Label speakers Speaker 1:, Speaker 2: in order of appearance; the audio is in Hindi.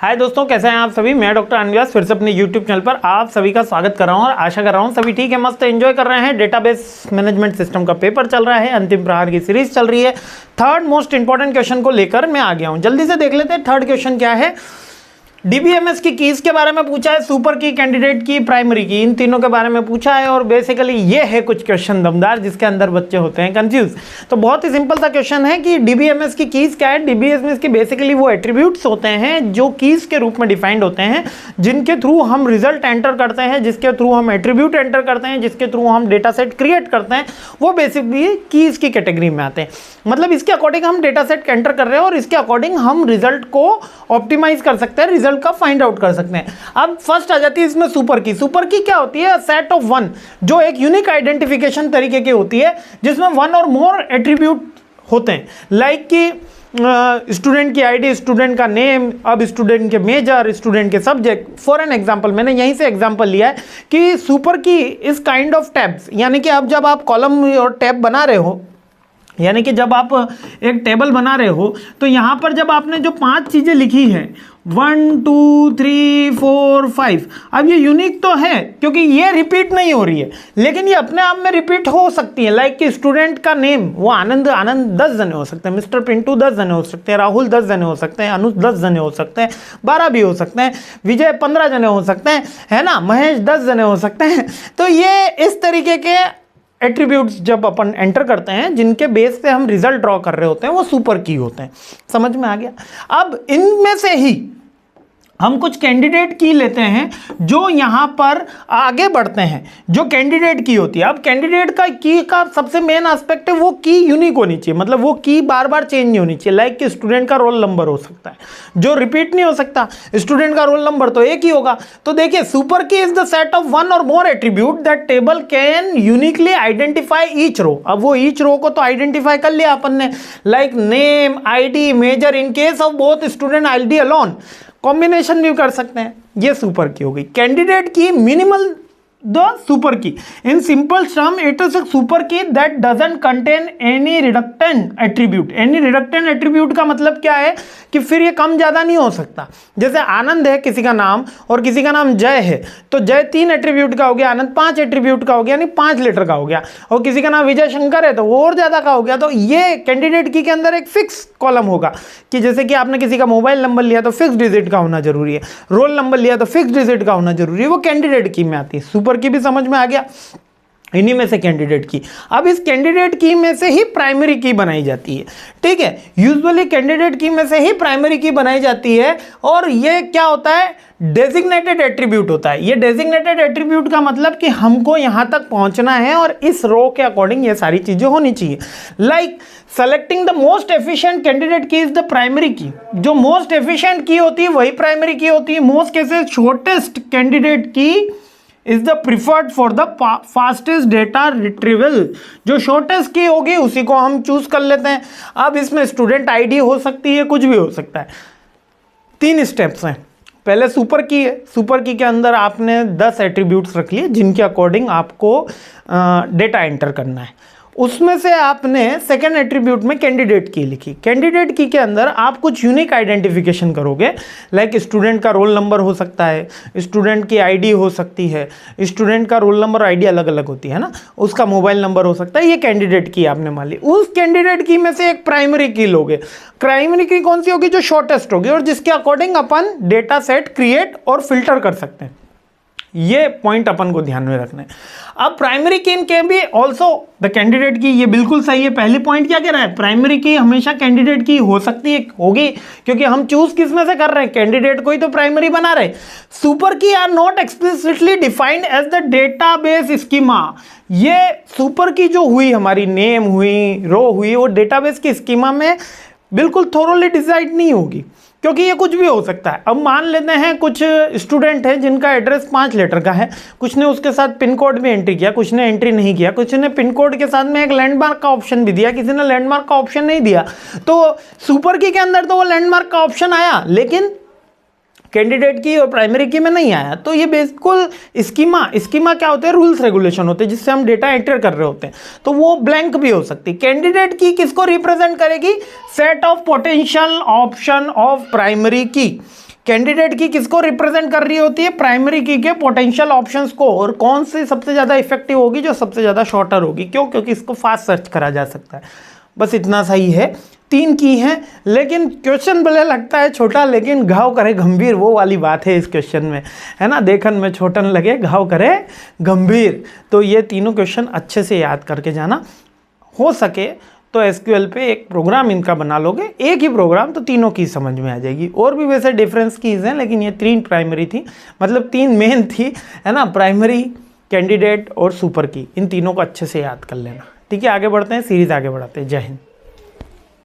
Speaker 1: हाय दोस्तों, कैसे हैं आप सभी। मैं डॉक्टर अनव्यास फिर से अपने यूट्यूब चैनल पर आप सभी का स्वागत कर रहा हूं और आशा कर रहा हूं सभी ठीक है, मस्त एंजॉय कर रहे हैं। डेटाबेस मैनेजमेंट सिस्टम का पेपर चल रहा है, अंतिम प्रहार की सीरीज चल रही है। थर्ड मोस्ट इंपॉर्टेंट क्वेश्चन को लेकर मैं आ गया हूं। जल्दी से देख लेते हैं थर्ड क्वेश्चन क्या है। डीबीएमएस की कीज के बारे में पूछा है, सुपर की, कैंडिडेट की, प्राइमरी की, इन तीनों के बारे में पूछा है। और बेसिकली ये है कुछ क्वेश्चन दमदार जिसके अंदर बच्चे होते हैं कंफ्यूज। तो बहुत ही सिंपल सा क्वेश्चन है कि डीबीएमएस की कीज क्या है। डीबीएमएस की बेसिकली वो एट्रीब्यूट्स होते हैं जो कीज के रूप में डिफाइंड होते हैं, जिनके थ्रू हम रिजल्ट एंटर करते हैं, जिसके थ्रू हम एट्रीब्यूट एंटर करते हैं, जिसके थ्रू हम डेटा सेट क्रिएट करते हैं। वो बेसिकली कीज की कैटेगरी में आते हैं। मतलब इसके अकॉर्डिंग हम डेटा सेट एंटर कर रहे हैं और इसके अकॉर्डिंग हम रिजल्ट को ऑप्टिमाइज कर सकते हैं, रिजल्ट का फाइंड आउट कर सकते हैं। अब फर्स्ट आ जाती है इसमें सुपर की। सुपर की क्या होती है? सेट ऑफ वन, जो एक यूनिक आइडेंटिफिकेशन तरीके की होती है, जिसमें वन और मोर एट्रीब्यूट होते हैं। लाइक कि स्टूडेंट की आईडी, स्टूडेंट का नेम, अब स्टूडेंट के मेजर, स्टूडेंट के सब्जेक्ट। फॉर एन एग्जांपल, मैंने यहीं से एग्जांपल लिया है कि super key is kind of tabs, यानी कि अब जब आप कॉलम और टैब बना रहे हो, यानी कि जब आप एक टेबल बना रहे हो, तो यहाँ पर जब आपने जो 5 चीज़ें लिखी हैं 1 2 3 4 5, अब ये यूनिक तो है क्योंकि ये रिपीट नहीं हो रही है, लेकिन ये अपने आप में रिपीट हो सकती है। लाइक कि स्टूडेंट का नेम, वो आनंद 10 जने हो सकते हैं, मिस्टर पिंटू 10 जने हो सकते हैं, राहुल 10 जने हो सकते हैं, अनुज 10 जने हो सकते हैं, 12 भी हो सकते हैं, विजय 15 जने हो सकते हैं, है ना, महेश 10 जने हो सकते हैं। तो ये इस तरीके के एट्रीब्यूट्स जब अपन एंटर करते हैं, जिनके बेस पे हम रिजल्ट ड्रॉ कर रहे होते हैं, वो सुपर की होते हैं। समझ में आ गया। अब इनमें से ही हम कुछ कैंडिडेट की लेते हैं जो यहाँ पर आगे बढ़ते हैं, जो कैंडिडेट की होती है। अब कैंडिडेट का की का सबसे मेन एस्पेक्ट है वो की यूनिक होनी चाहिए, मतलब वो की बार बार चेंज नहीं होनी चाहिए। लाइक कि स्टूडेंट का रोल नंबर हो सकता है जो रिपीट नहीं हो सकता, स्टूडेंट का रोल नंबर तो एक ही होगा। तो देखिए, super key is the set of one or more attribute that table can uniquely identify each row. अब वो ईच रो को तो आइडेंटिफाई कर लिया अपन ने, like name, ID, major. In case of both student ID alone, combination भी कर सकते हैं। ये सुपर की हो गई। कैंडिडेट की minimal the super key. In simple term, it is a super key that doesn't contain any reductant attribute. Any reductant attribute का मतलब क्या है कि फिर ये कम ज्यादा नहीं हो सकता। जैसे आनंद है किसी का नाम और किसी का नाम जय है, तो जय 3 एट्रीब्यूट का हो गया, आनंद 5 एट्रीब्यूट का हो गया, यानी 5 लेटर का हो गया। और किसी का नाम विजय शंकर है तो वो और ज्यादा का हो गया। तो ये कैंडिडेट की के अंदर एक फिक्स कॉलम होगा कि जैसे कि आपने किसी का मोबाइल नंबर लिया तो फिक्स डिजिट का होना जरूरी है, रोल नंबर लिया तो फिक्स डिजिट का होना जरूरी है। वो कैंडिडेट की में आती है। सुपर की भी समझ में आ गया, इन्हीं में से कैंडिडेट की। अब इस कैंडिडेट की में से ही प्राइमरी की बनाई जाती है। ठीक है, यूजुअली कैंडिडेट की में से ही प्राइमरी की बनाई जाती है। और ये क्या होता है? डेजिग्नेटेड एट्रीब्यूट होता है। ये डेजिग्नेटेड एट्रीब्यूट का मतलब कि हमको यहां तक पहुंचना है और इस रो के अकॉर्डिंग ये सारी चीजें होनी चाहिए। Like selecting the most efficient candidate की इज द प्राइमरी की। जो मोस्ट एफिशिएंट की होती है वही प्राइमरी की होती है। मोस्ट केसेस शॉर्टेस्ट कैंडिडेट की is the preferred for the fastest data retrieval. जो शॉर्टेस्ट की होगी उसी को हम चूज कर लेते हैं। अब इसमें स्टूडेंट आईडी हो सकती है, कुछ भी हो सकता है। 3 स्टेप्स हैं। पहले सुपर की है। सुपर की के अंदर आपने 10 एट्रीब्यूट्स रख लिए जिनके अकॉर्डिंग आपको डेटा एंटर करना है। उसमें से आपने सेकेंड एट्रीब्यूट में कैंडिडेट की लिखी। कैंडिडेट की के अंदर आप कुछ यूनिक आइडेंटिफिकेशन करोगे, लाइक स्टूडेंट का रोल नंबर हो सकता है, स्टूडेंट की आईडी हो सकती है, स्टूडेंट का रोल नंबर आईडी अलग अलग होती है ना, उसका मोबाइल नंबर हो सकता है। ये कैंडिडेट की आपने मान ली। उस कैंडिडेट की में से एक प्राइमरी की लोगे। प्राइमरी की कौन सी होगी? जो शॉर्टेस्ट होगी और जिसके अकॉर्डिंग अपन डेटा सेट क्रिएट और फिल्टर कर सकते हैं। ये पॉइंट अपन को ध्यान में रखना है। अब प्राइमरी की इनके भी ऑल्सो द कैंडिडेट की, ये बिल्कुल सही है। पहली पॉइंट क्या कह रहा है? प्राइमरी की हमेशा कैंडिडेट की हो सकती है, होगी, क्योंकि हम चूज किस में से कर रहे हैं? कैंडिडेट को ही तो प्राइमरी बना रहे। Super key are not explicitly defined as the database schema. ये सुपर की जो हुई, हमारी नेम हुई, रो हुई, वो डेटाबेस की स्कीमा में बिल्कुल थोरोली डिसाइड नहीं होगी, क्योंकि ये कुछ भी हो सकता है। अब मान लेते हैं कुछ स्टूडेंट है जिनका एड्रेस 5 लेटर का है, कुछ ने उसके साथ पिन कोड भी एंट्री किया, कुछ ने एंट्री नहीं किया, कुछ ने पिन कोड के साथ में एक लैंडमार्क का ऑप्शन भी दिया, किसी ने लैंडमार्क का ऑप्शन नहीं दिया। तो सुपर की के अंदर तो वो लैंडमार्क का ऑप्शन आया, लेकिन कैंडिडेट की और प्राइमरी की में नहीं आया। तो ये बिल्कुल स्कीमा क्या होते हैं? रूल्स रेगुलेशन होते हैं जिससे हम डेटा एंटर कर रहे होते हैं। तो वो ब्लैंक भी हो सकती है। कैंडिडेट की किसको रिप्रेजेंट करेगी? Set of potential option of primary की। कैंडिडेट की किसको रिप्रेजेंट कर रही होती है, प्राइमरी की के पोटेंशियल ऑप्शंस को, और कौन सी सबसे ज़्यादा इफेक्टिव होगी, जो सबसे ज़्यादा शॉर्टर होगी। क्यों? क्योंकि इसको फास्ट सर्च करा जा सकता है। बस इतना सही है। 3 की हैं, लेकिन क्वेश्चन भले लगता है छोटा, लेकिन घाव करे गंभीर, वो वाली बात है इस क्वेश्चन में, है ना। देखन में छोटन लगे, घाव करे गंभीर। तो ये तीनों क्वेश्चन अच्छे से याद करके जाना। हो सके तो एसक्यूएल पे एक प्रोग्राम इनका बना लोगे, एक ही प्रोग्राम, तो तीनों की समझ में आ जाएगी। और भी वैसे डिफरेंस कीज हैं, लेकिन ये 3 प्राइमरी थी, मतलब 3 मेन थी, है ना। प्राइमरी, कैंडिडेट और सुपर की, इन तीनों को अच्छे से याद कर लेना। ठीक है, आगे बढ़ते हैं, सीरीज आगे बढ़ाते हैं। जय हिंद।